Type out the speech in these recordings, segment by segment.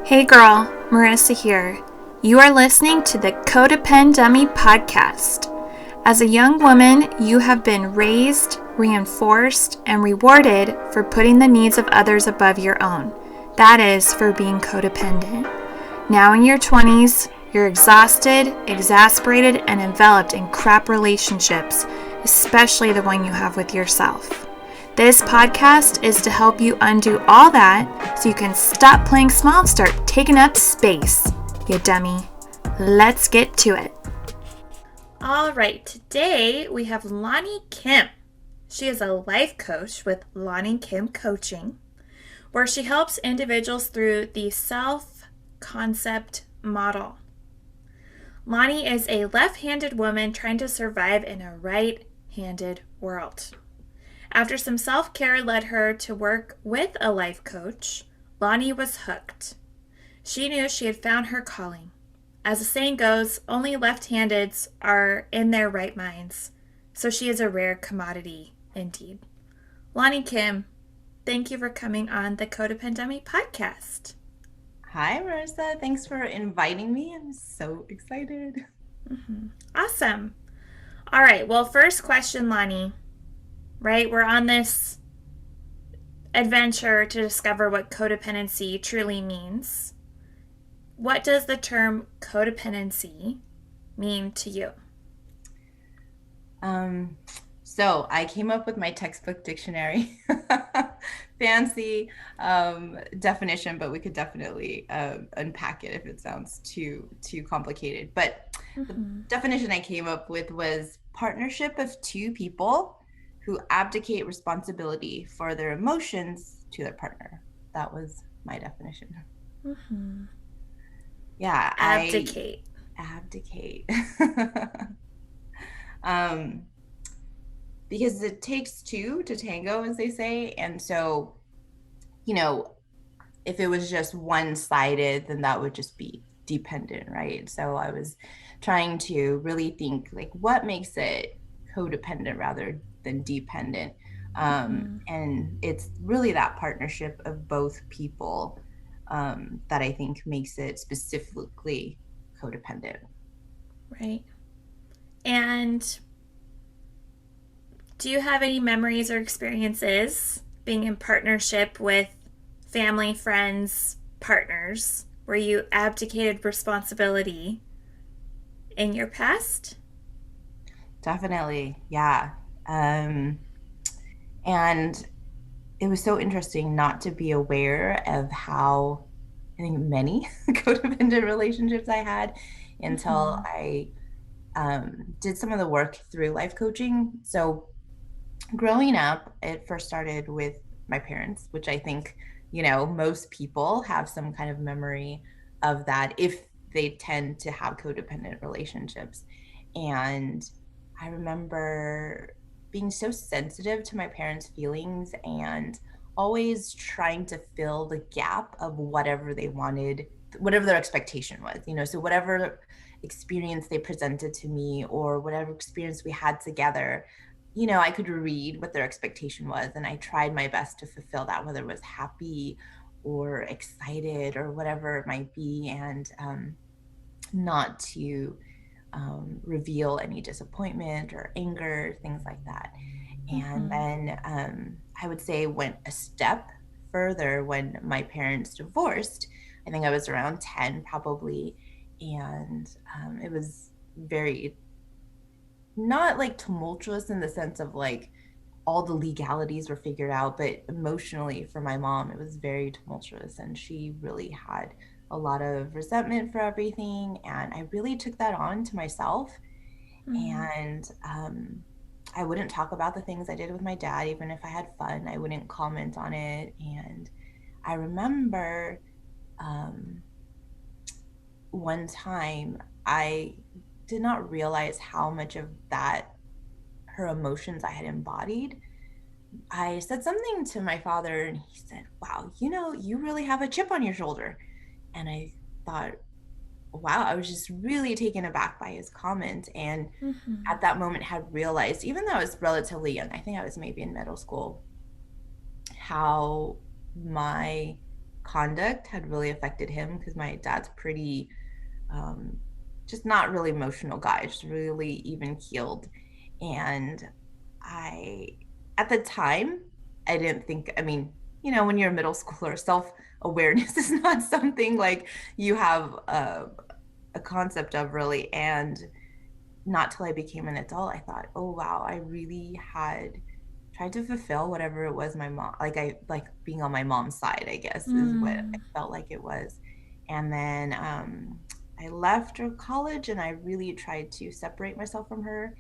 Hey girl, Marissa here. You are listening to the Codependent podcast. As a young woman, you have been raised, reinforced, and rewarded for putting the needs of others above your own. That is, for being codependent. Now in your 20s, you're exhausted, exasperated, and enveloped in crap relationships, especially the one you have with yourself. This podcast is to help you undo all that so you can stop playing small and start taking up space, you dummy. Let's get to it. All right, today we have Lani Kim. She is a life coach with Lani Kim Coaching, where she helps individuals through the self-concept model. Lani is a left-handed woman trying to survive in a right-handed world. After some self-care led her to work with a life coach, Lani was hooked. She knew she had found her calling. As the saying goes, only left-handeds are in their right minds, so she is a rare commodity indeed. Lani Kim, thank you for coming on the Codependent podcast. Hi, Marissa. Thanks for inviting me. I'm so excited. Awesome. All right, well, first question, Lani. Right? We're on this adventure to discover what codependency truly means. What does the term codependency mean to you? So I came up with my textbook dictionary. Fancy definition, but we could definitely unpack it if it sounds too complicated. But the definition I came up with was partnership of two people who abdicate responsibility for their emotions to their partner. That was my definition. Yeah, Abdicate. Abdicate. Because it takes two to tango, as they say. And so, if it was just one-sided, then that would just be dependent, right? So I was trying to really think, like, what makes it codependent rather than dependent? And it's really that partnership of both people that I think makes it specifically codependent. Right. And do you have any memories or experiences being in partnership with family, friends, partners, where you abdicated responsibility in your past? Definitely, yeah. And it was so interesting not to be aware of how, I think, many codependent relationships I had until I did some of the work through life coaching. So growing up, it first started with my parents, which I think, most people have some kind of memory of that if they tend to have codependent relationships. And I remember being so sensitive to my parents' feelings and always trying to fill the gap of whatever they wanted, whatever their expectation was, so whatever experience they presented to me or whatever experience we had together, I could read what their expectation was, and I tried my best to fulfill that, whether it was happy or excited or whatever it might be, and not to reveal any disappointment or anger, things like that. And then I would say went a step further when my parents divorced. I think I was around 10 probably, and it was very not like tumultuous in the sense of like all the legalities were figured out, but emotionally for my mom, it was very tumultuous, and she really had a lot of resentment for everything. And I really took that on to myself. And I wouldn't talk about the things I did with my dad, even if I had fun. I wouldn't comment on it. And I remember one time I did not realize how much of that, her emotions, I had embodied. I said something to my father, and he said, "Wow, you really have a chip on your shoulder." And I thought, wow, I was just really taken aback by his comment. And at that moment had realized, even though I was relatively young, I think I was maybe in middle school, how my conduct had really affected him, because my dad's pretty just not really emotional guy, just really even keeled. And I, at the time, I didn't think, I mean, when you're a middle schooler, self-awareness is not something like you have a concept of, really. And not till I became an adult, I thought, oh wow, I really had tried to fulfill whatever it was my mom, like being on my mom's side, I guess, is what I felt like it was. And then I left her college, and I really tried to separate myself from her,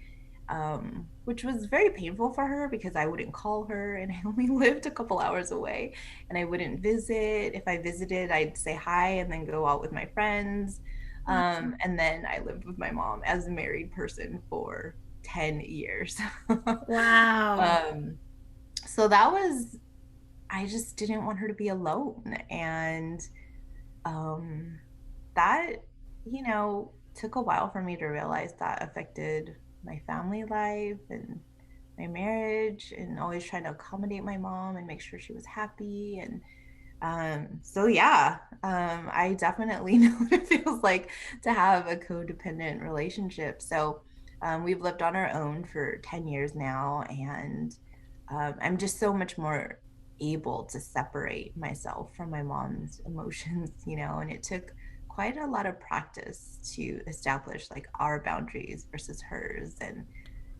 which was very painful for her, because I wouldn't call her, and I only lived a couple hours away, and I wouldn't visit. If I visited, I'd say hi and then go out with my friends. And then I lived with my mom as a married person for 10 years. Wow. So that was, I just didn't want her to be alone. And that, took a while for me to realize that affected my family life and my marriage, and always trying to accommodate my mom and make sure she was happy. And so yeah, I definitely know what it feels like to have a codependent relationship. So we've lived on our own for 10 years now, and I'm just so much more able to separate myself from my mom's emotions, and it took quite a lot of practice to establish like our boundaries versus hers. And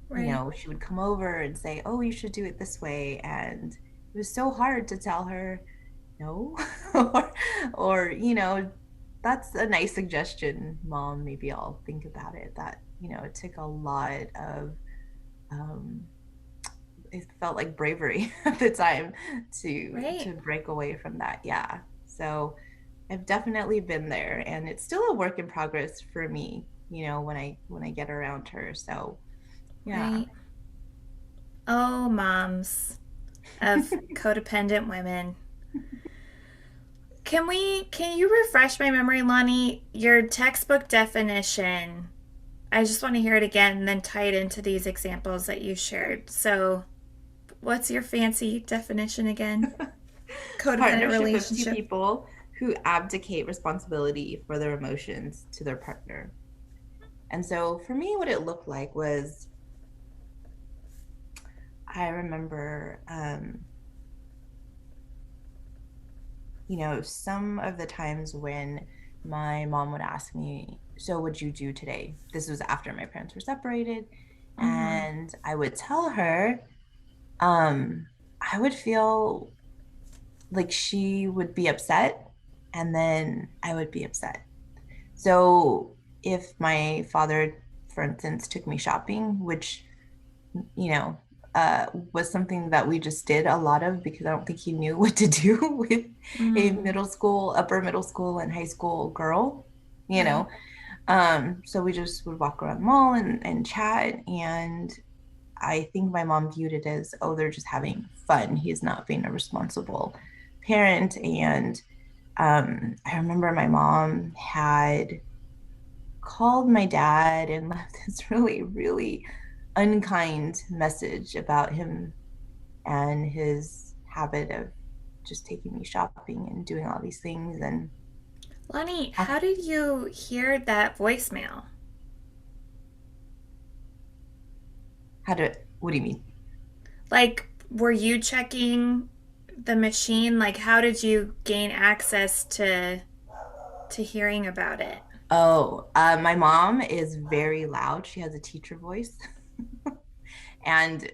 Right. she would come over and say, oh, you should do it this way, and it was so hard to tell her no. or that's a nice suggestion, mom, maybe I'll think about it. That it took a lot of um it felt like bravery at the time to Right. break away from that. Yeah, so I've definitely been there, and it's still a work in progress for me, when I get around her. So yeah. Right. Oh, moms of codependent women. Can you refresh my memory, Lani? Your textbook definition. I just want to hear it again and then tie it into these examples that you shared. So, what's your fancy definition again? Codependent Partnership of two relationship. people who abdicate responsibility for their emotions to their partner. And so for me, what it looked like was, I remember, some of the times when my mom would ask me, so what'd you do today? This was after my parents were separated. Mm-hmm. And I would tell her, um, I would feel like she would be upset, and then I would be upset. So if my father, for instance, took me shopping, which, you know, was something that we just did a lot of, because I don't think he knew what to do with a Mm, middle school, upper middle school, and high school girl, you right. know. So we just would walk around the mall and chat. And I think my mom viewed it as, oh, they're just having fun. He's not being a responsible parent. And I remember my mom had called my dad and left this really, really unkind message about him and his habit of just taking me shopping and doing all these things. And Lani, how, how did you hear that voicemail? what do you mean? Like, were you checking the machine? Like, how did you gain access to hearing about it? Oh, my mom is very loud. She has a teacher voice. And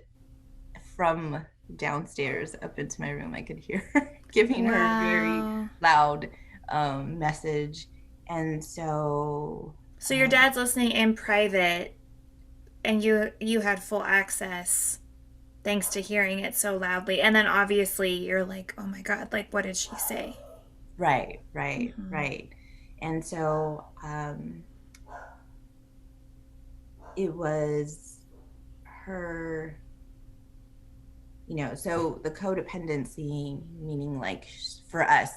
from downstairs up into my room, I could hear her giving her very Wow. loud message. And so, So your dad's listening in private and you had full access thanks to hearing it so loudly. And then obviously you're like, "Oh my god, like what did she say?" right, right, Mm-hmm. right. And so it was her, so the codependency, meaning like for us,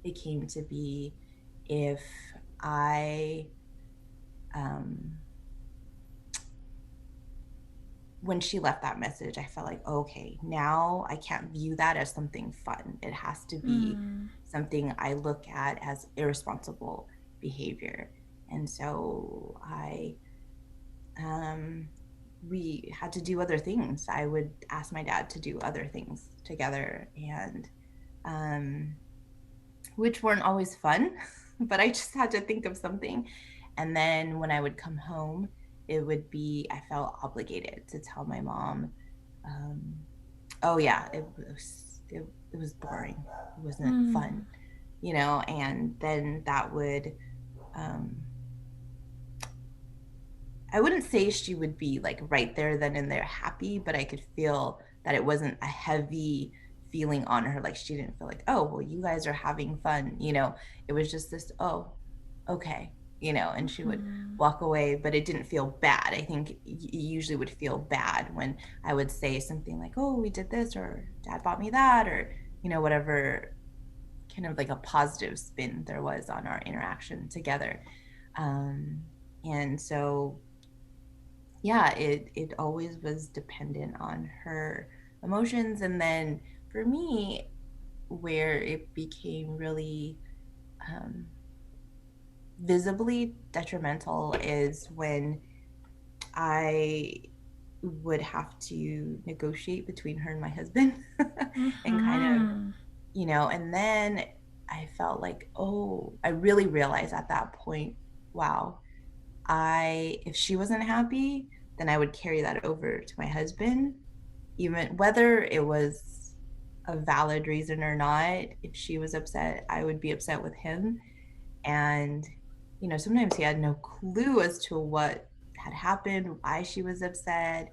it came to be if I, um, when she left that message, I felt like, okay, now I can't view that as something fun. It has to be something I look at as irresponsible behavior. And so we had to do other things. I would ask my dad to do other things together, and which weren't always fun, but I just had to think of something. And then when I would come home, it would be, I felt obligated to tell my mom, um, oh yeah, it was boring. It wasn't fun, and then that would, um, I wouldn't say she would be like right there then and there happy, but I could feel that it wasn't a heavy feeling on her. Like she didn't feel like, oh, well, you guys are having fun. It was just this, oh, okay, and she would walk away, but it didn't feel bad. I think it usually would feel bad when I would say something like, oh, we did this, or dad bought me that, or, whatever kind of like a positive spin there was on our interaction together. And so yeah, it always was dependent on her emotions. And then for me, where it became really visibly detrimental is when I would have to negotiate between her and my husband and kind of, and then I felt like, oh, I really realized at that point, wow, if she wasn't happy, then I would carry that over to my husband, even whether it was a valid reason or not. If she was upset, I would be upset with him. And, sometimes he had no clue as to what had happened, why she was upset.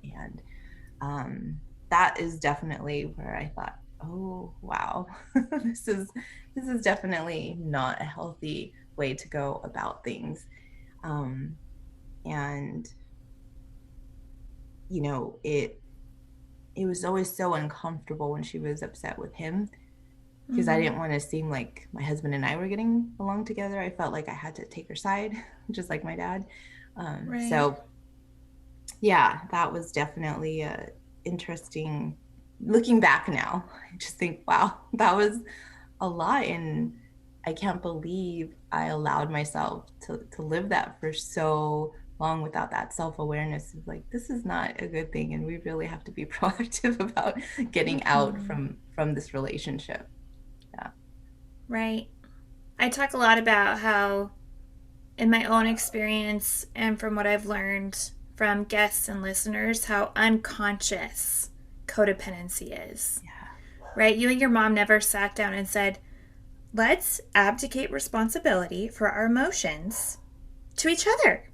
And that is definitely where I thought, oh, wow, this is definitely not a healthy way to go about things. And it was always so uncomfortable when she was upset with him, because I didn't want to seem like my husband and I were getting along together. I felt like I had to take her side, just like my dad. Right. So yeah, that was definitely interesting. Looking back now, I just think, wow, that was a lot. And I can't believe I allowed myself to live that for so long without that self-awareness of like, this is not a good thing, and we really have to be proactive about getting out from this relationship. Yeah. Right. I talk a lot about how, in my own experience and from what I've learned from guests and listeners, how unconscious codependency is. Yeah. Right? You and your mom never sat down and said, let's abdicate responsibility for our emotions to each other.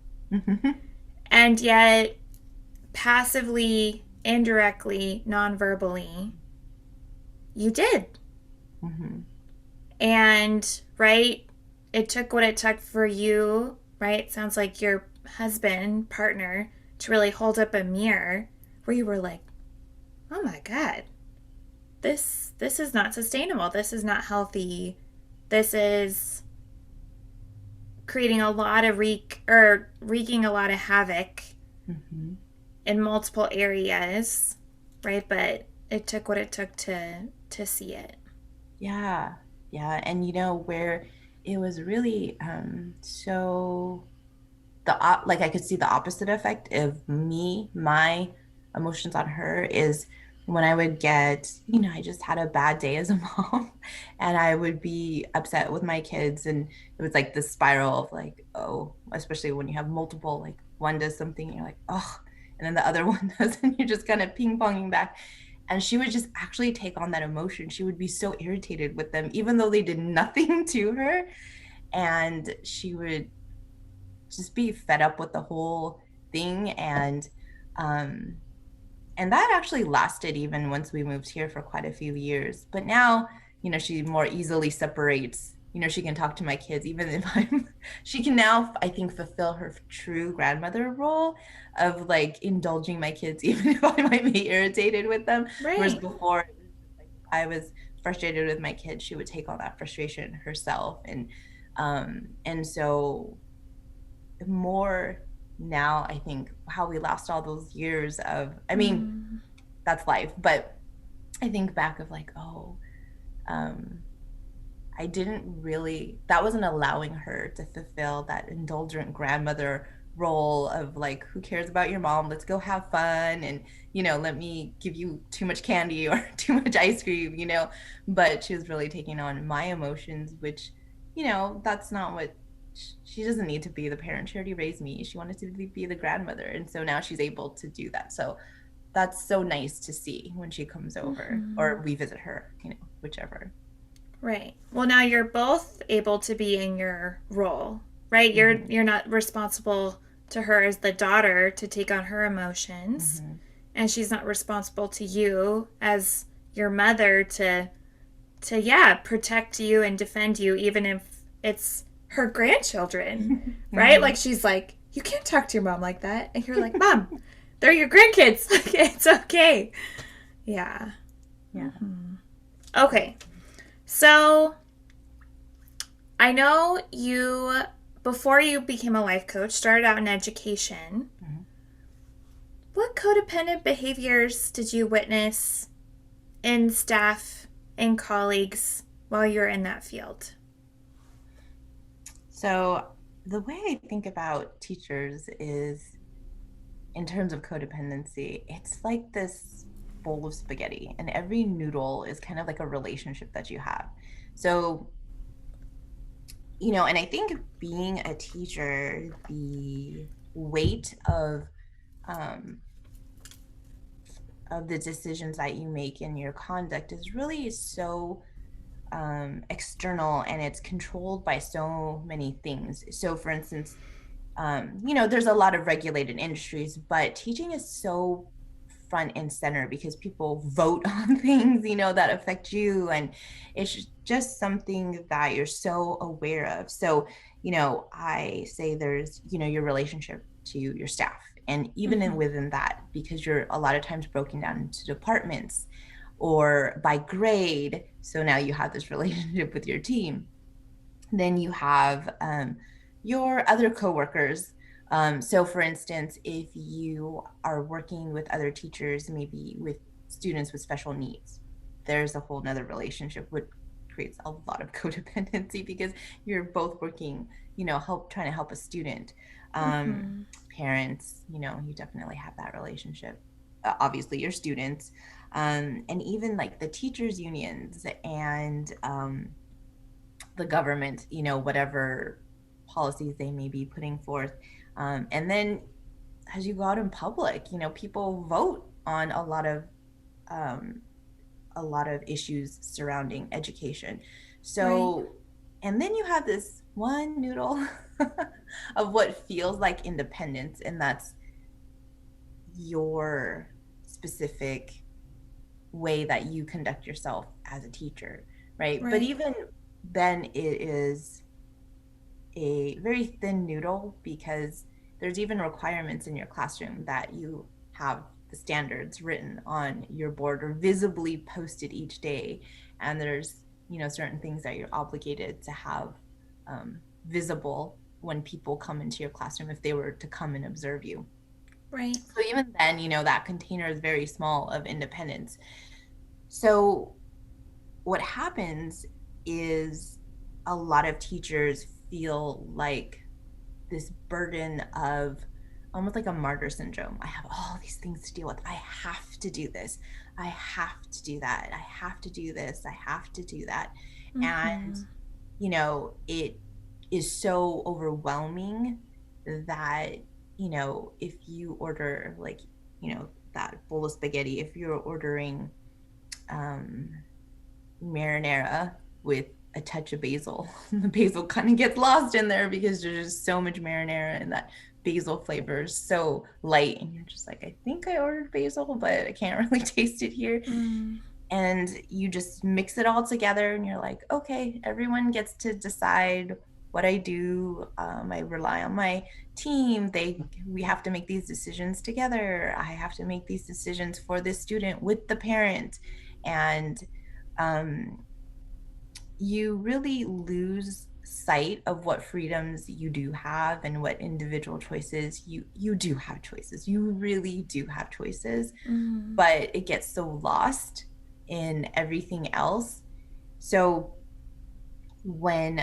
And yet, passively, indirectly, non-verbally, you did. And, right, it took what it took for you, right? It sounds like your husband, partner, to really hold up a mirror where you were like, oh my God, this is not sustainable. This is not healthy. This is creating a lot of wreaking a lot of havoc in multiple areas, right? But it took what it took to see it. Yeah. Yeah. And where it was really so like I could see the opposite effect of my emotions on her is when I would get, I just had a bad day as a mom, and I would be upset with my kids, and it was like this spiral of like, oh, especially when you have multiple, like one does something and you're like, oh, and then the other one does, and you're just kind of ping-ponging back. And she would just actually take on that emotion. She would be so irritated with them, even though they did nothing to her. And she would just be fed up with the whole thing. And that actually lasted even once we moved here for quite a few years. But now, she more easily separates. She can talk to my kids, even if she can now, I think, fulfill her true grandmother role of like indulging my kids, even if I might be irritated with them. Right. Whereas before, I was frustrated with my kids, she would take all that frustration herself. And so more now I think how we lost all those years of, I mean, that's life, but I think back of like, oh, um, I didn't really, that wasn't allowing her to fulfill that indulgent grandmother role of like, who cares about your mom? Let's go have fun. And, let me give you too much candy or too much ice cream. But she was really taking on my emotions, which, that's not what she doesn't need to be the parent. She already raised me. She wanted to be the grandmother. And so now she's able to do that. So that's so nice to see when she comes over or we visit her, whichever. Right. Well, now you're both able to be in your role, right? You're not responsible to her as the daughter to take on her emotions, and she's not responsible to you as your mother to protect you and defend you even if it's her grandchildren, right? Like she's like, "You can't talk to your mom like that." And you're like, "Mom, they're your grandkids. It's okay." Yeah. Yeah. Okay. So, I know you, before you became a life coach, started out in education. What codependent behaviors did you witness in staff and colleagues while you were in that field? So, the way I think about teachers is in terms of codependency, it's like this bowl of spaghetti, and every noodle is kind of like a relationship that you have. So, and I think being a teacher, the weight um, of the decisions that you make in your conduct is really so external, and it's controlled by so many things. So, for instance, there's a lot of regulated industries, but teaching is so front and center because people vote on things, that affect you. And it's just something that you're so aware of. So, I say there's, your relationship to your staff. And even within that, because you're a lot of times broken down into departments or by grade. So now you have this relationship with your team. Then you have your other coworkers. So, for instance, if you are working with other teachers, maybe with students with special needs, there's a whole nother relationship, which creates a lot of codependency because you're both working, trying to help a student. Parents, you definitely have that relationship. Obviously, your students, and even like the teachers' unions and the government, whatever policies they may be putting forth. And then as you go out in public, people vote on um, a lot of issues surrounding education. So, right. And then you have this one noodle of what feels like independence, and that's your specific way that you conduct yourself as a teacher, right? But even then it is a very thin noodle because there's even requirements in your classroom that you have the standards written on your board or visibly posted each day. And there's, certain things that you're obligated to have visible when people come into your classroom if they were to come and observe you. Right. So even then, that container is very small of independence. So what happens is a lot of teachers feel like this burden of almost like a martyr syndrome. I have all these things to deal with. I have to do this. I have to do that. I have to do this. I have to do that. And, it is so overwhelming that, if you order like, that bowl of spaghetti, if you're ordering marinara with a touch of basil, the basil kind of gets lost in there because there's just so much marinara and that basil flavor is so light, and you're just like, I think I ordered basil, but I can't really taste it here. And you just mix it all together and you're like, okay, everyone gets to decide what I do. I rely on my team. We have to make these decisions together. I have to make these decisions for this student with the parent. And you really lose sight of what freedoms you do have and what individual choices you do have choices. You really do have choices, but it gets so lost in everything else. So when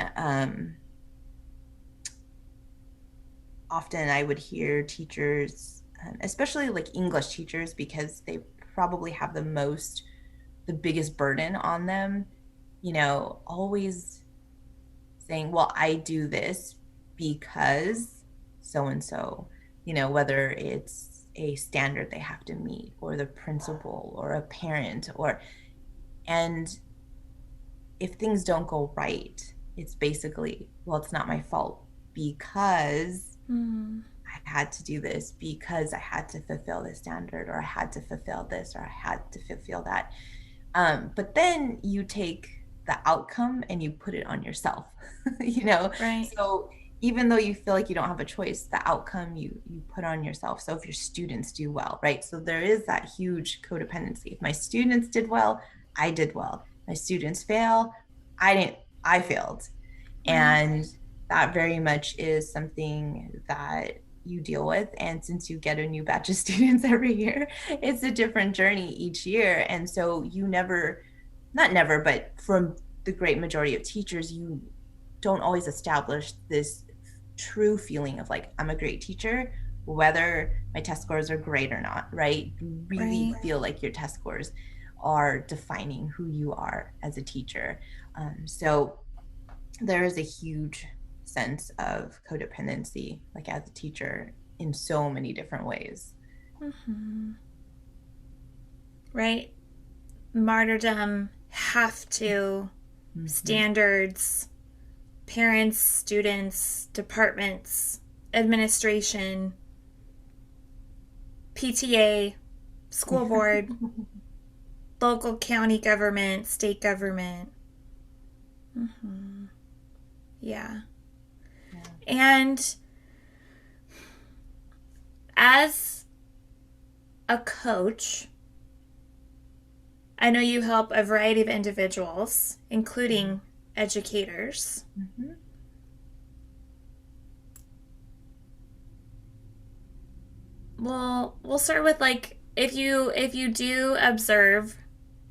often I would hear teachers, especially like English teachers, because they probably have the biggest burden on them, always saying, well, I do this because so and so, whether it's a standard they have to meet or the principal or a parent and if things don't go right, it's basically, well, it's not my fault because I had to do this, because I had to fulfill this standard, or I had to fulfill this, or I had to fulfill that. But then you take the outcome and you put it on yourself, Right. So even though you feel like you don't have a choice, the outcome you put on yourself. So if your students do well, right? So there is that huge codependency. If my students did well, I did well. My students fail, I failed. Right. And that very much is something that you deal with. And since you get a new batch of students every year, it's a different journey each year. And so you not never, but from the great majority of teachers, you don't always establish this true feeling of like, I'm a great teacher, whether my test scores are great or not, right? You really feel like your test scores are defining who you are as a teacher. So there is a huge sense of codependency, like as a teacher, in so many different ways. Right. Martyrdom, have to, standards, parents, students, departments, administration, PTA, school board, local county government, state government. Yeah. And as a coach, I know you help a variety of individuals, including educators. Well, we'll start with like if you do observe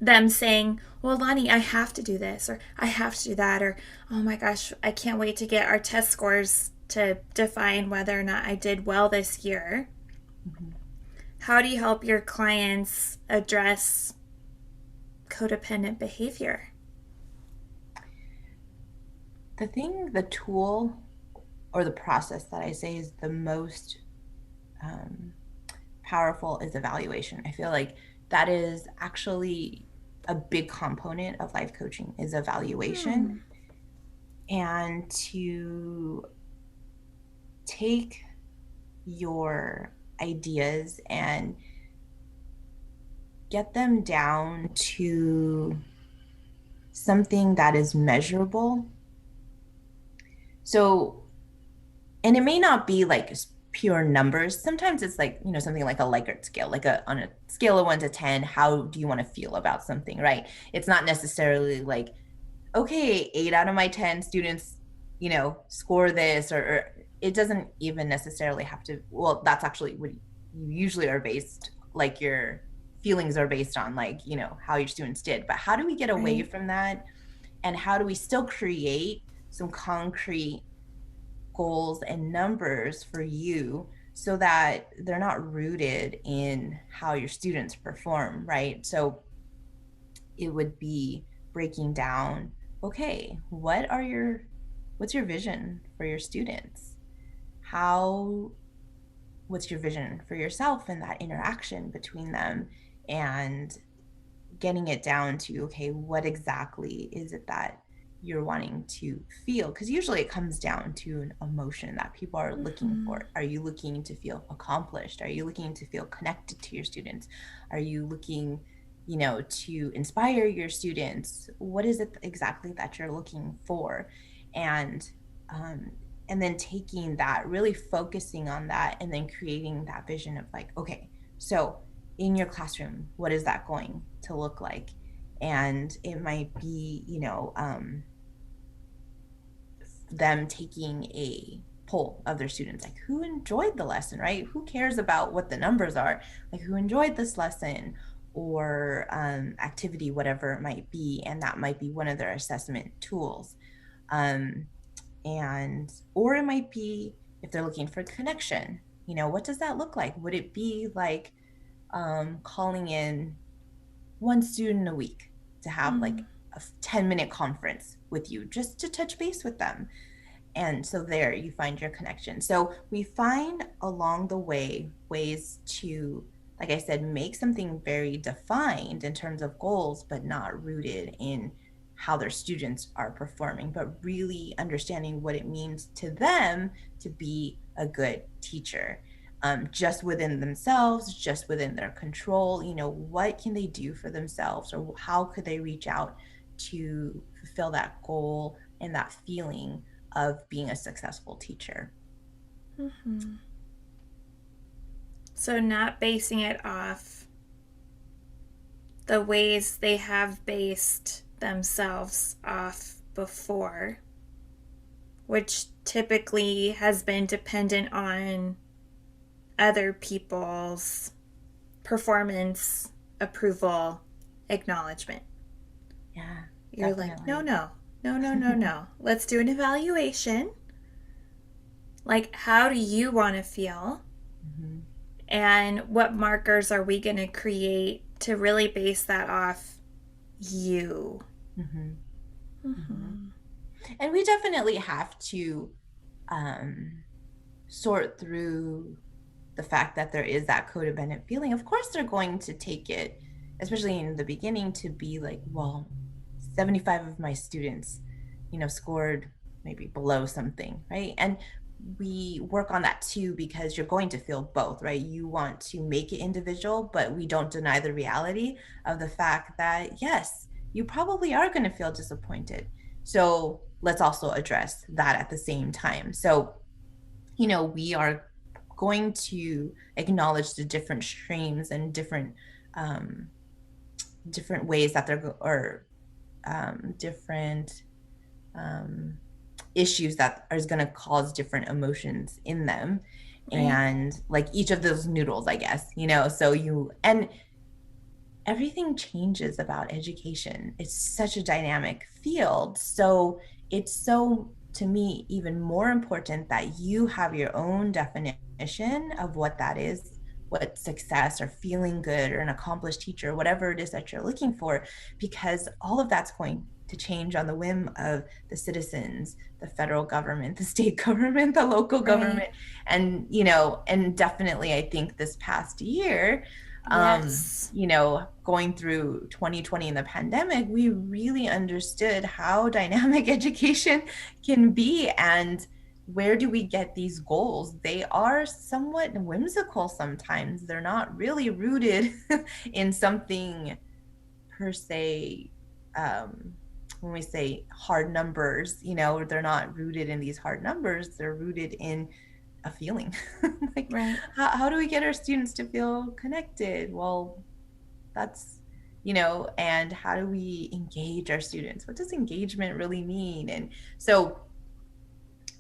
them saying, "Well, Lani, I have to do this or I have to do that," or "Oh my gosh, I can't wait to get our test scores to define whether or not I did well this year." How do you help your clients address codependent behavior? The tool or the process that I say is the most powerful is evaluation. I feel like that is actually a big component of life coaching is evaluation. And to take your ideas and get them down to something that is measurable. So, and it may not be like pure numbers. Sometimes it's like, something like a Likert scale, like on a scale of 1 to 10, how do you want to feel about something, right? It's not necessarily like, okay, 8 out of my 10 students, score this, or it doesn't even necessarily have to, well, that's actually what you usually are based, like your feelings are based on like, how your students did. But how do we get away from that? And how do we still create some concrete goals and numbers for you so that they're not rooted in how your students perform, right? So it would be breaking down, okay, what's your vision for your students? What's your vision for yourself and that interaction between them, and getting it down to, okay, what exactly is it that you're wanting to feel? Because usually it comes down to an emotion that people are looking for. Are you looking to feel accomplished? Are you looking to feel connected to your students? Are you looking, to inspire your students? What is it exactly that you're looking for? And then taking that, really focusing on that, and then creating that vision of like, okay, so in your classroom, what is that going to look like? And it might be, them taking a poll of their students, like who enjoyed the lesson, right? Who cares about what the numbers are? Like who enjoyed this lesson or activity, whatever it might be. And that might be one of their assessment tools. Or it might be if they're looking for connection, what does that look like? Would it be like calling in one student a week to have like a 10-minute conference with you just to touch base with them? And so there you find your connection. So we find along the way ways to, like I said, make something very defined in terms of goals, but not rooted in how their students are performing, but really understanding what it means to them to be a good teacher. Just within themselves, just within their control, what can they do for themselves, or how could they reach out to fulfill that goal and that feeling of being a successful teacher. Mm-hmm. So not basing it off the ways they have based themselves off before, which typically has been dependent on other people's performance, approval, acknowledgement. Yeah. You're definitely. Like, no. Let's do an evaluation. Like, how do you want to feel? Mm-hmm. And what markers are we going to create to really base that off you? Mm-hmm. Mm-hmm. And we definitely have to sort through the fact that there is that codependent feeling. Of course, they're going to take it, especially in the beginning, to be like, well, 75 of my students, scored maybe below something, right? And we work on that too, because you're going to feel both, right? You want to make it individual, but we don't deny the reality of the fact that, yes, you probably are going to feel disappointed. So let's also address that at the same time. So, we are going to acknowledge the different streams and different ways that different issues that are going to cause different emotions in them. Right. And like each of those noodles, I guess, and everything changes about education. It's such a dynamic field. So it's to me, even more important that you have your own definition of what that is, what success or feeling good or an accomplished teacher, whatever it is that you're looking for, because all of that's going to change on the whim of the citizens, the federal government, the state government, the local government. And, and definitely, I think this past year, yes. Going through 2020 and the pandemic, we really understood how dynamic education can be. And where do we get these goals? They are somewhat whimsical sometimes. They're not really rooted in something per se. When we say hard numbers, they're not rooted in these hard numbers. They're rooted in a feeling. Like, right. How do we get our students to feel connected? Well, that's, and how do we engage our students? What does engagement really mean? And so,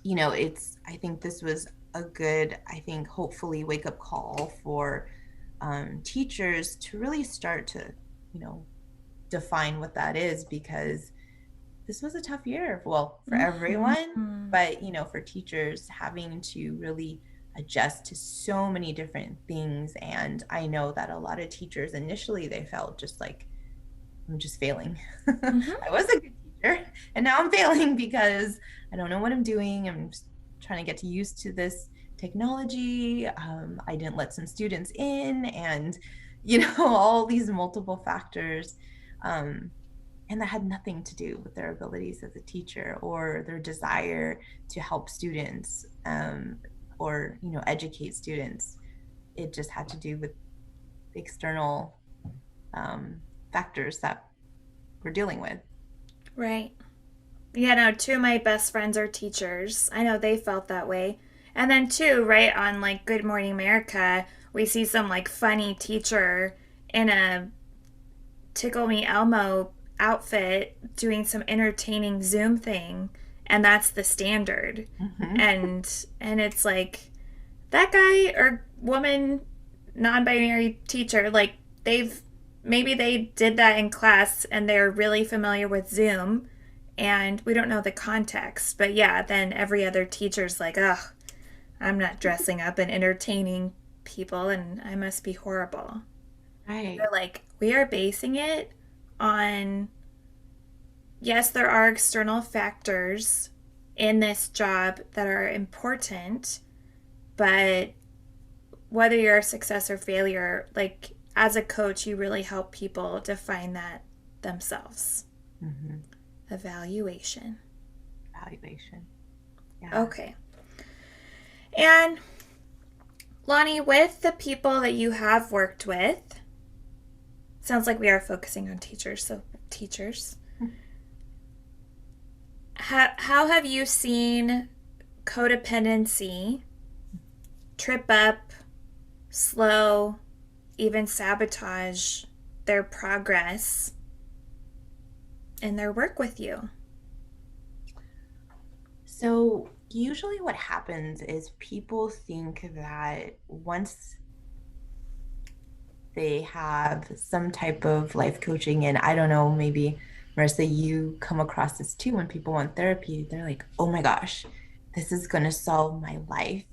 I think this was a good, hopefully wake up call for teachers to really start to, define what that is, because this was a tough year, well, for everyone, but, for teachers having to really adjust to so many different things. And I know that a lot of teachers initially, they felt just like, I'm just failing. I was a good teacher and now I'm failing because I don't know what I'm doing. I'm just trying to get used to this technology. I didn't let some students in, and, all these multiple factors. And that had nothing to do with their abilities as a teacher or their desire to help students or, educate students. It just had to do with external factors that we're dealing with. Right. Yeah, no, two of my best friends are teachers. I know they felt that way. And then too, right, on like Good Morning America, we see some like funny teacher in a Tickle Me Elmo outfit doing some entertaining Zoom thing, and that's the standard. Mm-hmm. And it's like that guy or woman, non-binary teacher, like they've maybe they did that in class and they're really familiar with Zoom and we don't know the context. But yeah, then every other teacher's like, ugh, I'm not dressing up and entertaining people and I must be horrible. Right. They're like, we are basing it on, yes, there are external factors in this job that are important, but whether you're a success or failure, like as a coach, you really help people define that themselves. Mm-hmm. Evaluation. Evaluation. Yeah. Okay. And Lani, with the people that you have worked with, sounds like we are focusing on teachers, so teachers. How have you seen codependency trip up, slow, even sabotage their progress in their work with you? So usually what happens is people think that once they have some type of life coaching, and I don't know, maybe Marissa, you come across this too when people want therapy, they're like, oh my gosh, this is going to solve my life.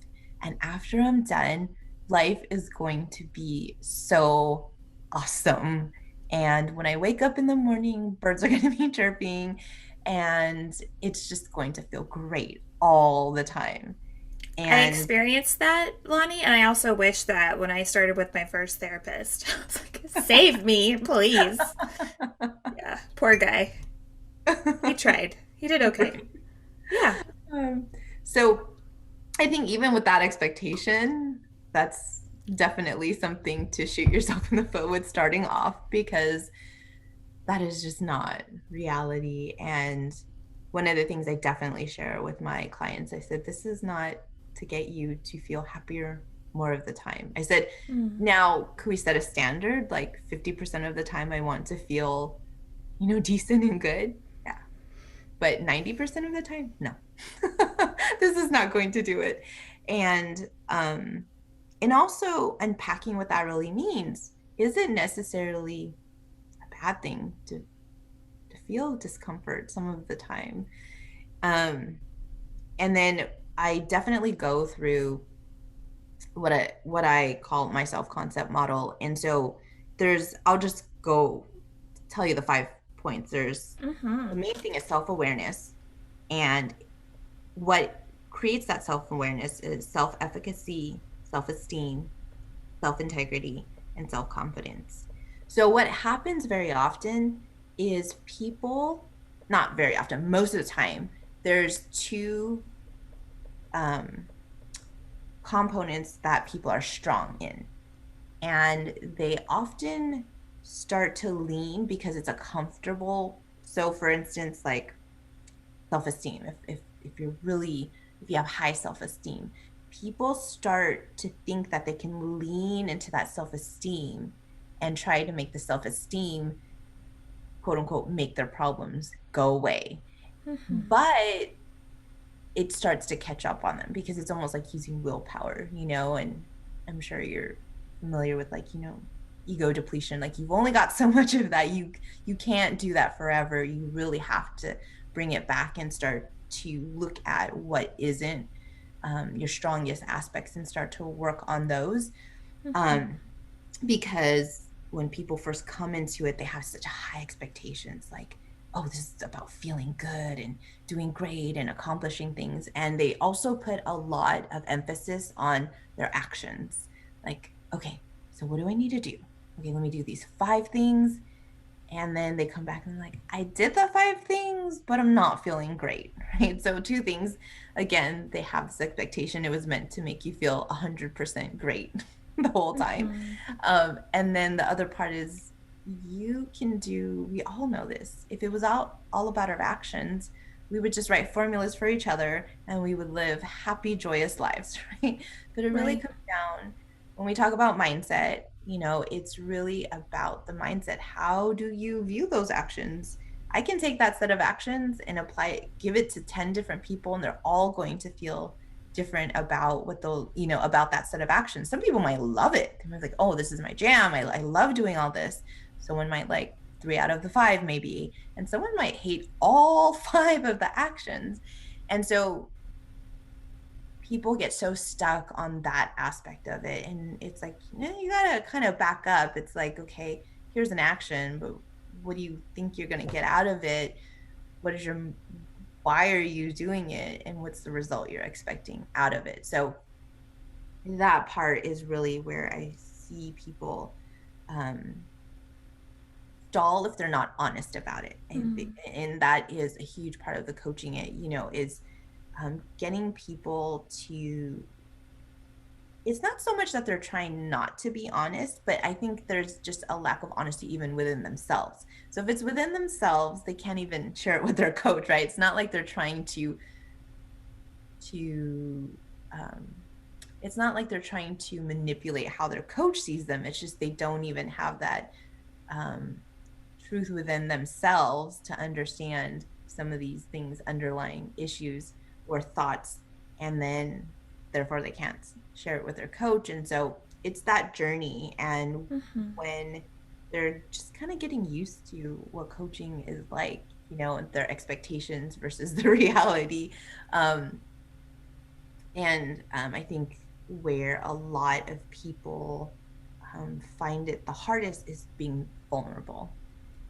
And after I'm done, life is going to be so awesome. And when I wake up in the morning, birds are going to be chirping, and it's just going to feel great all the time. I And experienced that, Lani, and I also wish that when I started with my first therapist. I was like, save me, please. Yeah, poor guy. He tried. He did okay. Yeah. Um, so I think even with that expectation, that's definitely something to shoot yourself in the foot with starting off, because that is just not reality. And one of the things I definitely share with my clients, I said, this is not to get you to feel happier more of the time. I said, now, can we set a standard? Like 50% of the time I want to feel, decent and good. Yeah. But 90% of the time, no. This is not going to do it. And also unpacking what that really means. Is it necessarily a bad thing to feel discomfort some of the time? And then I definitely go through what I call my self-concept model. And so I'll just go tell you the 5 points. There's the main thing is self-awareness. And what creates that self-awareness is self-efficacy, self-esteem, self-integrity, and self-confidence. So what happens very often is people, not very often, most of the time, there's two components that people are strong in. And they often start to lean because it's a comfortable. So for instance, like self-esteem, if you have high self-esteem, people start to think that they can lean into that self-esteem and try to make the self-esteem, quote unquote, make their problems go away. But it starts to catch up on them because it's almost like using willpower, and I'm sure you're familiar with ego depletion. Like you've only got so much of that. You can't do that forever. You really have to bring it back and start to look at what isn't your strongest aspects and start to work on those. Because when people first come into it, they have such high expectations, like, oh, this is about feeling good and doing great and accomplishing things. And they also put a lot of emphasis on their actions. Like, okay, so what do I need to do? Okay, let me do these 5 things. And then they come back and they're like, I did the 5 things, but I'm not feeling great, right? So 2 things, again, they have this expectation it was meant to make you feel 100% great the whole time. And then the other part is we all know this. If it was all about our actions, we would just write formulas for each other and we would live happy, joyous lives, right? But it really comes down, when we talk about mindset, it's really about the mindset. How do you view those actions? I can take that set of actions and apply it, give it to 10 different people, and they're all going to feel different about what they'll, about that set of actions. Some people might love it. They might be like, oh, this is my jam. I love doing all this. Someone might like 3 out of the 5 maybe, and someone might hate all 5 of the actions. And so people get so stuck on that aspect of it. And it's like, you gotta kind of back up. It's like, okay, here's an action, but what do you think you're going to get out of it? Why are you doing it? And what's the result you're expecting out of it? So that part is really where I see people stall if they're not honest about it. And that is a huge part of the coaching it, is getting people to, it's not so much that they're trying not to be honest, but I think there's just a lack of honesty even within themselves. So if it's within themselves, they can't even share it with their coach, right? It's not like they're trying to it's not like they're trying to manipulate how their coach sees them. It's just they don't even have that truth within themselves to understand some of these things, underlying issues or thoughts, and then therefore they can't share it with their coach. And so it's that journey. And when they're just kind of getting used to what coaching is like, their expectations versus the reality. I think where a lot of people find it the hardest is being vulnerable.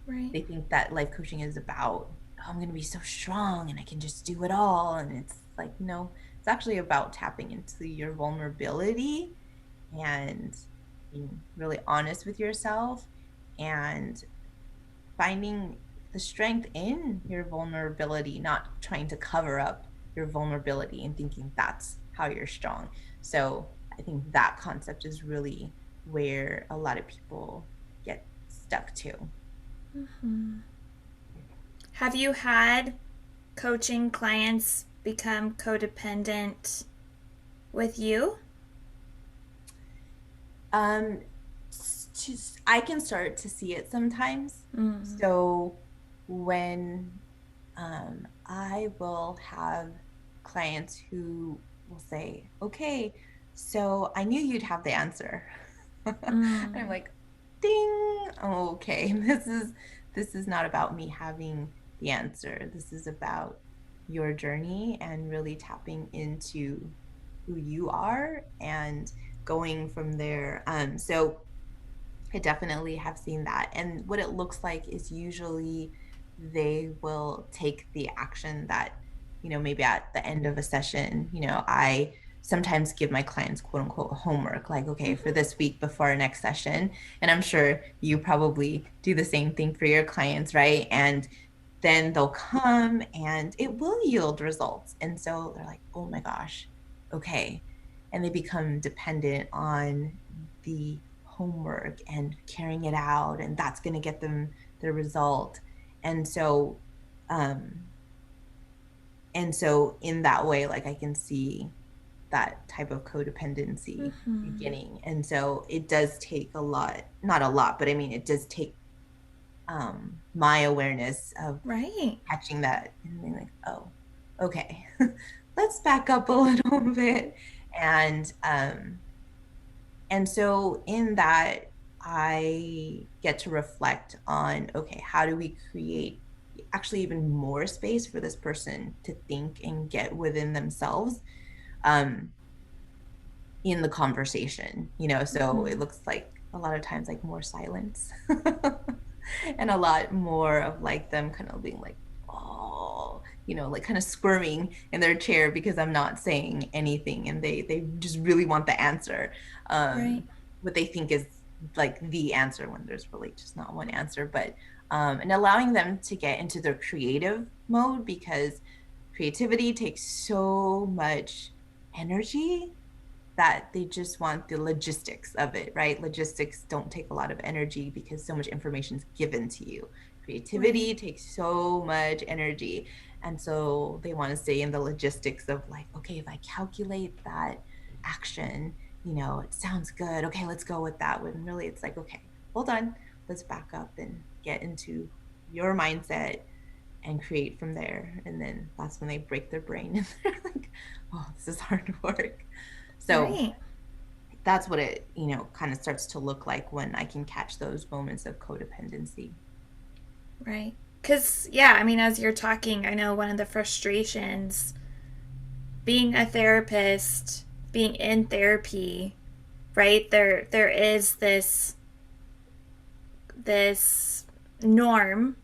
Right. They think that life coaching is about, oh, I'm going to be so strong and I can just do it all. And it's like, no, it's actually about tapping into your vulnerability and being really honest with yourself and finding the strength in your vulnerability, not trying to cover up your vulnerability and thinking that's how you're strong. So I think that concept is really where a lot of people get stuck to. Have you had coaching clients become codependent with you? I can start to see it sometimes. So when I will have clients who will say, okay, so I knew you'd have the answer. And I'm like, ding, okay, this is not about me having the answer. This is about your journey and really tapping into who you are and going from there. So I definitely have seen that. And what it looks like is usually they will take the action that, maybe at the end of a session, I sometimes give my clients quote unquote homework, like, okay, for this week before our next session. And I'm sure you probably do the same thing for your clients, right? And then they'll come and it will yield results. And so they're like, oh my gosh, okay. And they become dependent on the homework and carrying it out, and that's going to get them the result. And so in that way, like, I can see that type of codependency beginning. And so it does take a lot, not a lot, but I mean, it does take my awareness of catching that and being like, oh, okay, let's back up a little bit. And so in that, I get to reflect on, okay, how do we create actually even more space for this person to think and get within themselves in the conversation, so it looks like a lot of times like more silence and a lot more of like them kind of being like, oh, like kind of squirming in their chair because I'm not saying anything, and they just really want the answer, what they think is like the answer when there's really just not one answer. But and allowing them to get into their creative mode, because creativity takes so much energy that they just want the logistics of it, right? Logistics don't take a lot of energy because so much information is given to you. Creativity takes so much energy. And so they want to stay in the logistics of like, okay, if I calculate that action, it sounds good. Okay, let's go with that. When really it's like, okay, hold on, let's back up and get into your mindset. and create from there. And then that's when they break their brain and they're like, oh, this is hard work. So Right. that's what it, kind of starts to look like when I can catch those moments of codependency. Right. Because, yeah, I mean, as you're talking, I know one of the frustrations being a therapist, being in therapy, right? There is this norm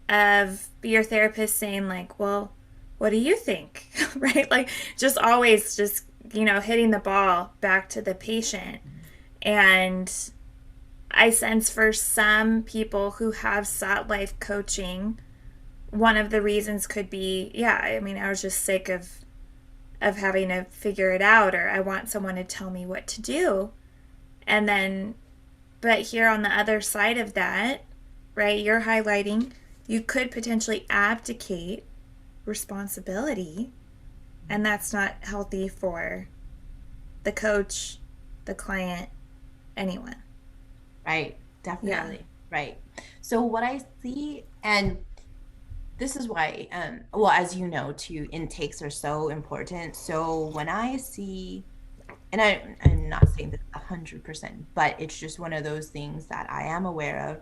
of your therapist saying like, well, what do you think? Right? Like just always just, hitting the ball back to the patient. And I sense for some people who have sought life coaching, one of the reasons could be, yeah, I mean, I was just sick of having to figure it out, or I want someone to tell me what to do. And then, but here on the other side of that, right, you're highlighting you could potentially abdicate responsibility, and that's not healthy for the coach, the client, anyone. Right. Yeah. Definitely. Right. So what I see, and this is why, well, as you know, too, intakes are so important. So when I see, and I'm not saying this 100%, but it's just one of those things that I am aware of,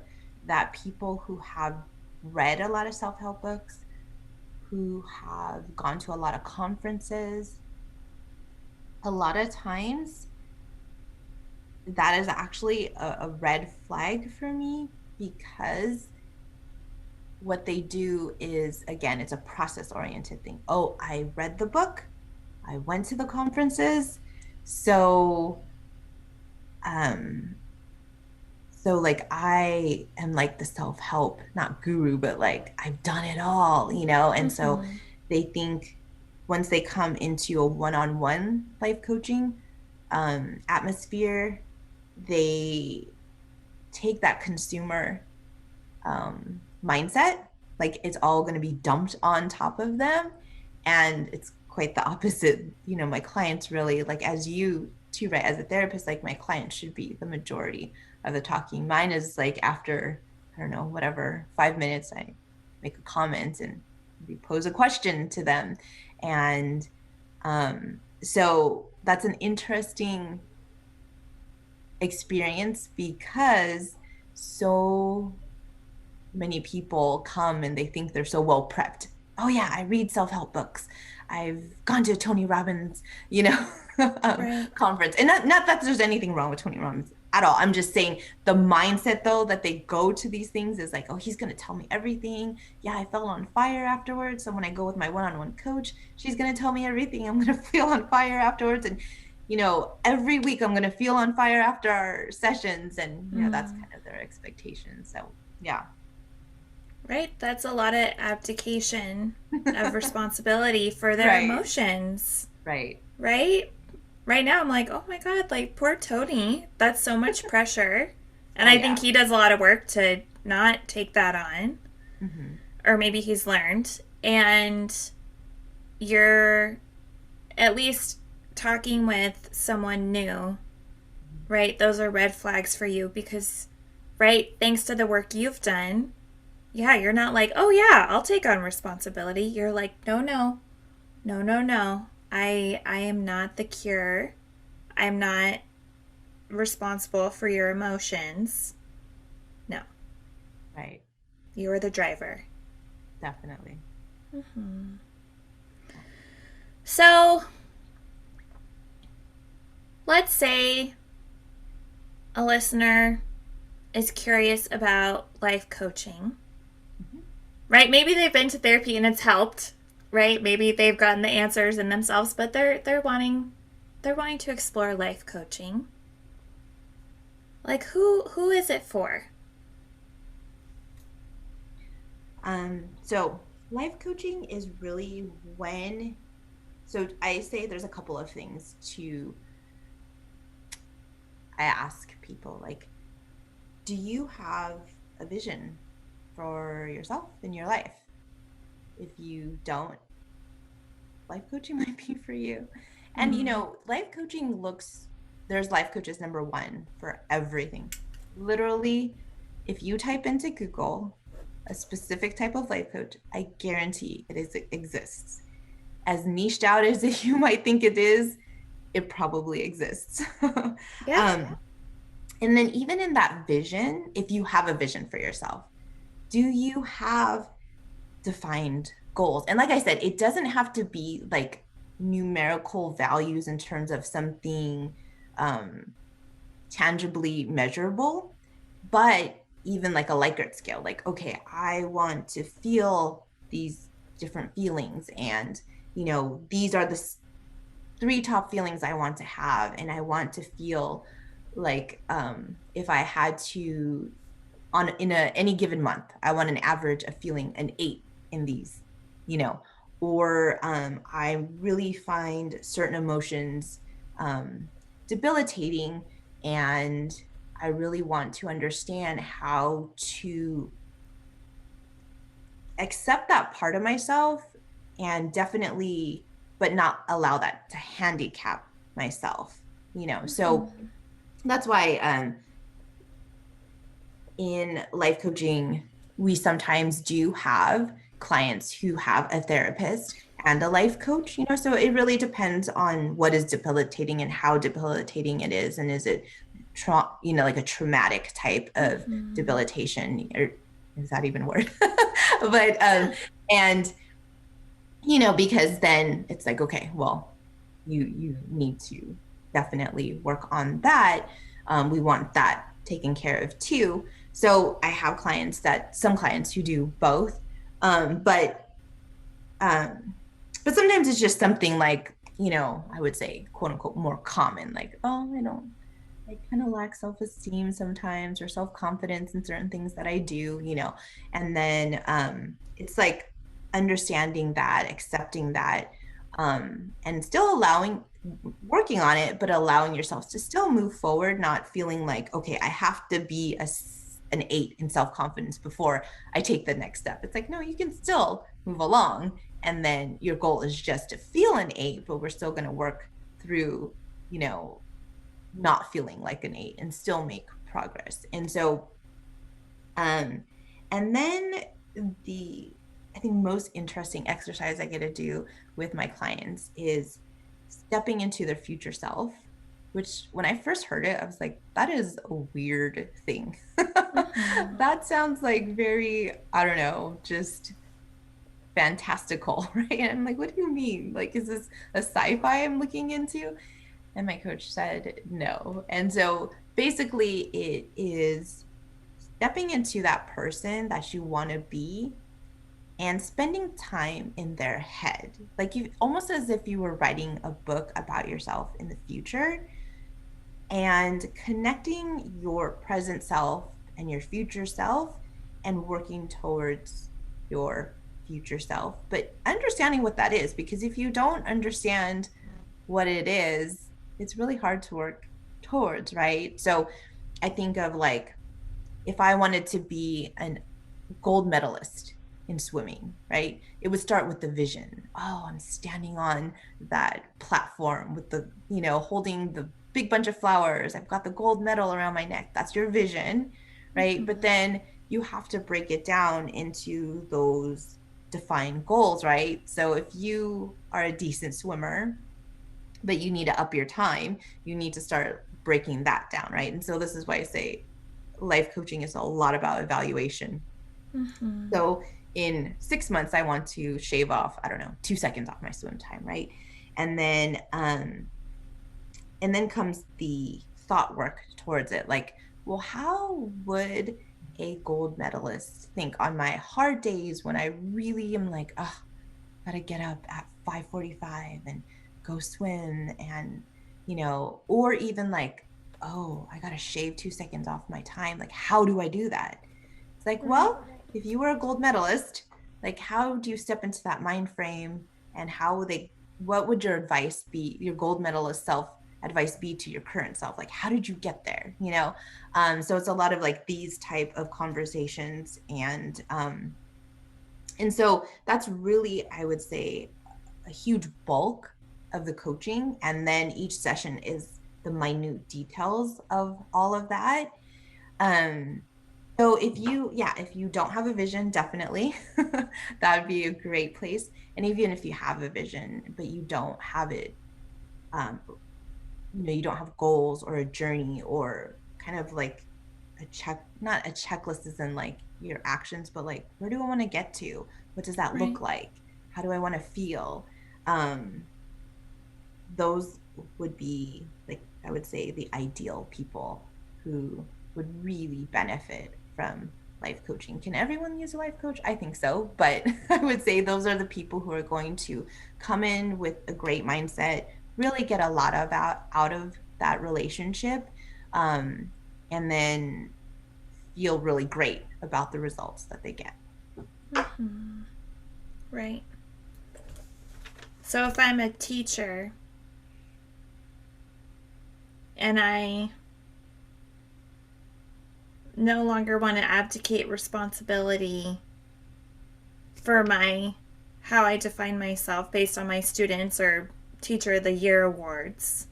that people who have read a lot of self-help books, who have gone to a lot of conferences, a lot of times that is actually a red flag for me, because what they do is, again, it's a process oriented thing. Oh, I read the book, I went to the conferences, so um like I am like the self-help, not guru, but like I've done it all, and so Mm-hmm. they think once they come into a one-on-one life coaching atmosphere, they take that consumer mindset, like it's all going to be dumped on top of them. And it's quite the opposite. My clients really, like, as you too, right, as a therapist, like my clients should be the majority of the talking. Mine is like after, I don't know, whatever, 5 minutes, I make a comment and maybe pose a question to them. And so that's an interesting experience, because so many people come and they think they're so well prepped. Oh yeah, I read self-help books. I've gone to a Tony Robbins, Right. conference. And not that there's anything wrong with Tony Robbins at all. I'm just saying the mindset though that they go to these things is like, oh, he's gonna tell me everything. Yeah, I fell on fire afterwards. So when I go with my one-on-one coach, she's gonna tell me everything. I'm gonna feel on fire afterwards. And every week I'm gonna feel on fire after our sessions. And that's kind of their expectation. So yeah. Right. That's a lot of abdication of responsibility for their Right. emotions. Right. Right? Right now, I'm like, oh my God, like, poor Tony. That's so much pressure. And Oh I think yeah. he does a lot of work to not take that on. Hmm. Or maybe he's learned. And you're at least talking with someone new, right? Those are red flags for you because, right, thanks to the work you've done, yeah, you're not like, oh yeah, I'll take on responsibility. You're like, no, no, no, no, no. I am not the cure. I'm not responsible for your emotions. No, Right. you're the driver. Definitely. So let's say a listener is curious about life coaching, Hmm. right? Maybe they've been to therapy and it's helped, right? Maybe they've gotten the answers in themselves, but they're wanting to explore life coaching. Like who is it for? So life coaching is really when, so I say there's a couple of things I ask people, like, do you have a vision for yourself in your life? If you don't, life coaching might be for you. And life coaching there's life coaches number one for everything. Literally, if you type into Google a specific type of life coach, I guarantee it exists. As niched out as you might think it is, it probably exists. Yeah. And then even in that vision, if you have a vision for yourself, do you have defined goals? And like I said, it doesn't have to be like numerical values in terms of something tangibly measurable, but even like a Likert scale, like, okay, I want to feel these different feelings. And, these are the three top feelings I want to have. And I want to feel like if I had to any given month, I want an average of feeling an 8 in these, or I really find certain emotions debilitating, and I really want to understand how to accept that part of myself, and definitely, but not allow that to handicap myself, so that's why in life coaching, we sometimes do have clients who have a therapist and a life coach, so it really depends on what is debilitating and how debilitating it is. And is it, like a traumatic type of debilitation, or is that even a word? But, and, because then it's like, okay, well, you need to definitely work on that. We want that taken care of too. So I have some clients who do both. But sometimes it's just something like, I would say, quote unquote, more common, like, oh, I kind of lack self-esteem sometimes, or self-confidence in certain things that I do, and then it's like understanding that, accepting that, and still working on it, but allowing yourself to still move forward, not feeling like, okay, I have to be an 8 in self-confidence before I take the next step. It's like, no, you can still move along. And then your goal is just to feel an 8, but we're still going to work through, not feeling like an 8 and still make progress. And so, and then I think most interesting exercise I get to do with my clients is stepping into their future self, which when I first heard it, I was like, that is a weird thing. That sounds like very, I don't know, just fantastical, right? And I'm like, what do you mean? Like, is this a sci-fi I'm looking into? And my coach said no. And so basically, it is stepping into that person that you want to be and spending time in their head, like you almost as if you were writing a book about yourself in the future, and connecting your present self and your future self, and working towards your future self, but understanding what that is, because if you don't understand what it is, it's really hard to work towards, right? So I think of like, if I wanted to be a gold medalist in swimming, right? It would start with the vision. Oh, I'm standing on that platform with the, holding the big bunch of flowers. I've got the gold medal around my neck. That's your vision, right? But then you have to break it down into those defined goals, right? So if you are a decent swimmer, but you need to up your time, you need to start breaking that down, right? And so this is why I say life coaching is a lot about evaluation. So in 6 months, I want to shave off, I don't know, 2 seconds off my swim time, right? And then comes the thought work towards it. Like, well, how would a gold medalist think on my hard days when I really am like, oh, gotta get up at 5:45 and go swim, and or even like, oh, I gotta shave 2 seconds off my time. Like, how do I do that? It's like, well, if you were a gold medalist, like, how do you step into that mind frame, and what would your advice be, your gold medalist self advice be to your current self? Like, how did you get there? So it's a lot of like these type of conversations, and so that's really, I would say, a huge bulk of the coaching. And then each session is the minute details of all of that. So if you don't have a vision, definitely that would be a great place. And even if you have a vision, but you don't have it, you don't have goals or a journey or kind of like not a checklist is in like your actions, but like, where do I want to get to? What does that Right. look like? How do I want to feel? Um, those would be like, I would say, the ideal people who would really benefit from life coaching. Can everyone use a life coach? I think so, but I would say those are the people who are going to come in with a great mindset, really get a lot of out of that relationship, um, and then feel really great about the results that they get. Right. So if I'm a teacher and I no longer want to abdicate responsibility for my how I define myself based on my students or teacher of the year awards.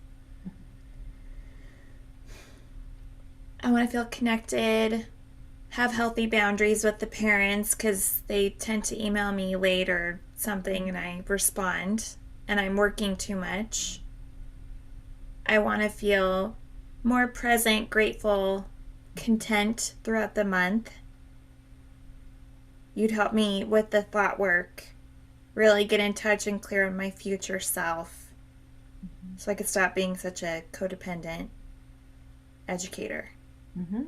I want to feel connected, have healthy boundaries with the parents because they tend to email me late or something and I respond and I'm working too much. I want to feel more present, grateful, content throughout the month. You'd help me with the thought work, really get in touch and clear on my future self so I could stop being such a codependent educator. Mm-hmm.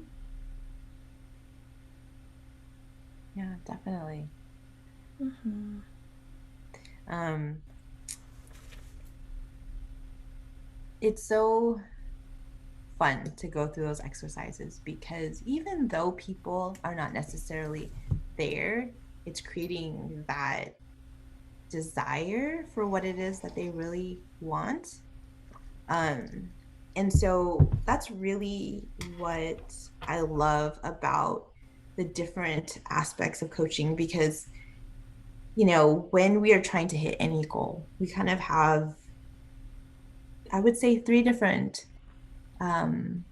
Yeah, definitely. Mm-hmm. Um, it's so fun to go through those exercises because even though people are not necessarily there, it's creating that desire for what it is that they really want. Um, and so that's really what I love about the different aspects of coaching because, when we are trying to hit any goal, we kind of have, I would say, three different um,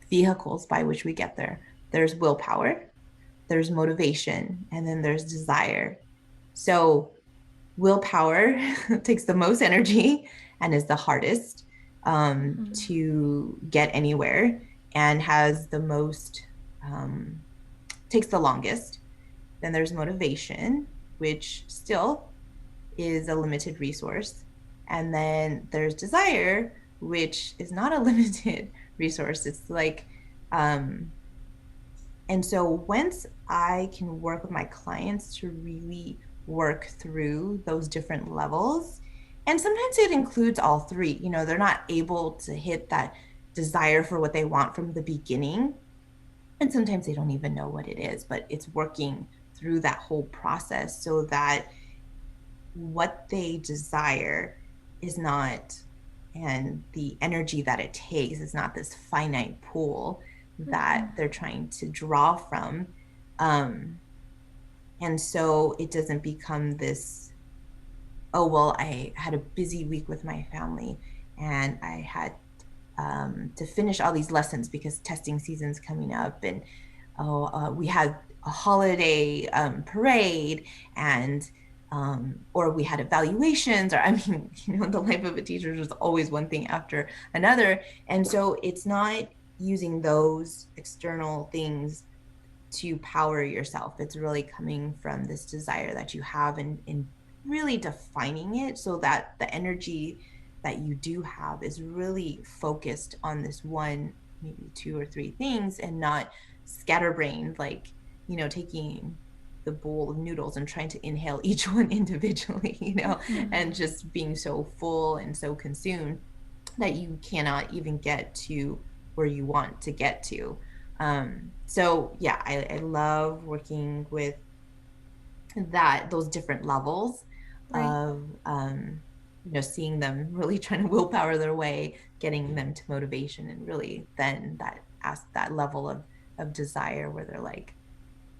vehicles by which we get there. There's willpower, there's motivation, and then there's desire. So, willpower takes the most energy and is the hardest to get anywhere and has the most, takes the longest. Then there's motivation, which still is a limited resource. And then there's desire, which is not a limited resource. It's like, um, and so once I can work with my clients to really work through those different levels, and sometimes it includes all three, they're not able to hit that desire for what they want from the beginning. And sometimes they don't even know what it is, but it's working through that whole process so that what they desire is not, and the energy that it takes is not this finite pool that they're trying to draw from. Um, and so it doesn't become this, oh, well, I had a busy week with my family and I had to finish all these lessons because testing season's coming up. And we had a holiday parade and or we had evaluations, or I mean, the life of a teacher is always one thing after another. And so it's not using those external things to power yourself. It's really coming from this desire that you have and really defining it so that the energy that you do have is really focused on this one, maybe two or three things and not scatterbrained, like, taking the bowl of noodles and trying to inhale each one individually, and just being so full and so consumed that you cannot even get to where you want to get to. So yeah, I love working with those different levels Right. of seeing them really trying to willpower their way, getting them to motivation, and really then that level of desire where they're like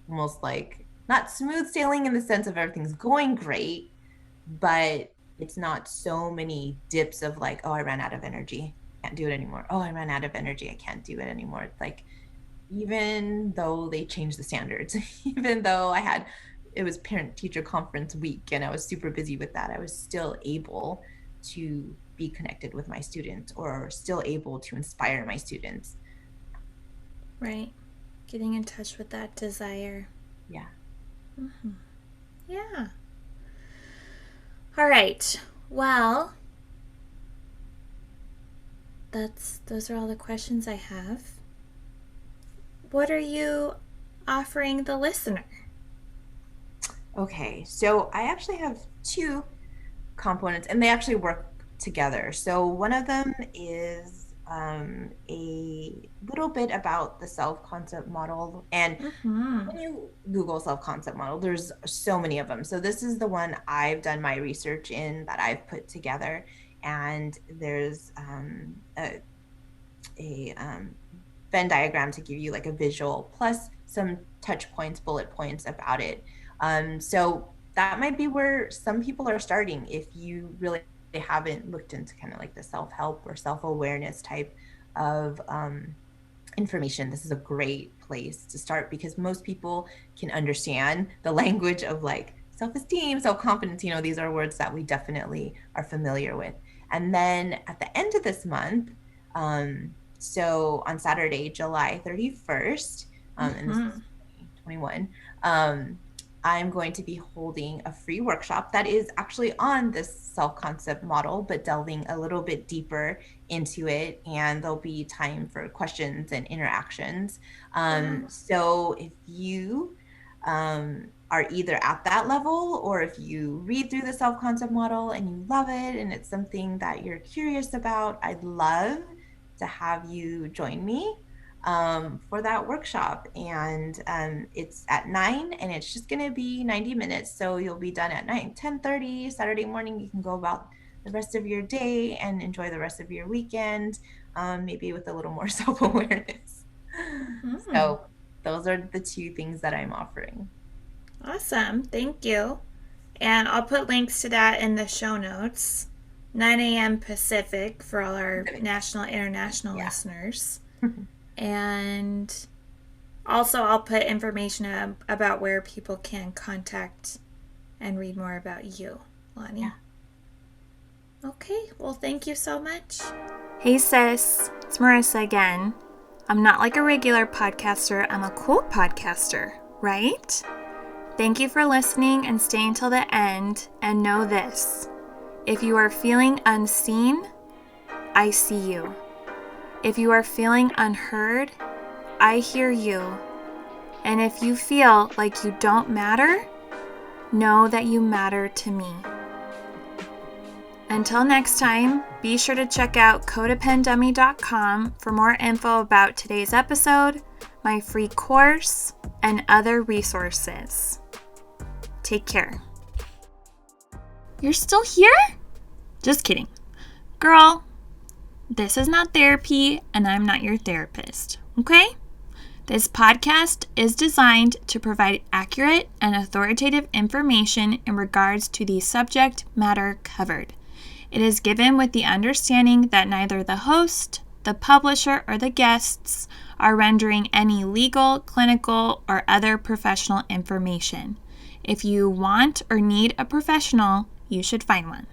almost like not smooth sailing in the sense of everything's going great, but it's not so many dips of like, oh, I ran out of energy, can't do it anymore. Oh, I ran out of energy, I can't do it anymore. It's like even though they changed the standards, even though it was parent teacher conference week and I was super busy with that, I was still able to be connected with my students or still able to inspire my students. Right. Getting in touch with that desire. Yeah. Mm-hmm. Yeah. All right. Well, those are all the questions I have. What are you offering the listener? Okay, so I actually have two components and they actually work together. So one of them is a little bit about the self-concept model. And when you Google self-concept model, there's so many of them. So this is the one I've done my research in that I've put together. And there's a Venn diagram to give you like a visual plus some touch points, bullet points about it. So that might be where some people are starting if you really haven't looked into kind of like the self-help or self-awareness type of information. This is a great place to start because most people can understand the language of like self-esteem, self-confidence. These are words that we definitely are familiar with. And then at the end of this month, so on Saturday, July 31st, and this is 2021, I'm going to be holding a free workshop that is actually on this self-concept model, but delving a little bit deeper into it. And there'll be time for questions and interactions. So if you are either at that level or if you read through the self-concept model and you love it and it's something that you're curious about, I'd love to have you join me for that workshop. And it's at 9 and it's just going to be 90 minutes. So you'll be done at 10:30 Saturday morning. You can go about the rest of your day and enjoy the rest of your weekend, maybe with a little more self-awareness. So those are the two things that I'm offering. Awesome. Thank you. And I'll put links to that in the show notes. 9 a.m. Pacific for all our national, international listeners. And also I'll put information about where people can contact and read more about you, Lani. Yeah. Okay, well, thank you so much. Hey sis, it's Marissa again. I'm not like a regular podcaster, I'm a cool podcaster, right? Thank you for listening and staying till the end, and know this. If you are feeling unseen, I see you. If you are feeling unheard, I hear you. And if you feel like you don't matter, know that you matter to me. Until next time, be sure to check out codependummy.com for more info about today's episode, my free course, and other resources. Take care. You're still here? Just kidding. Girl, this is not therapy and I'm not your therapist, okay? This podcast is designed to provide accurate and authoritative information in regards to the subject matter covered. It is given with the understanding that neither the host, the publisher, or the guests are rendering any legal, clinical, or other professional information. If you want or need a professional, you should find one.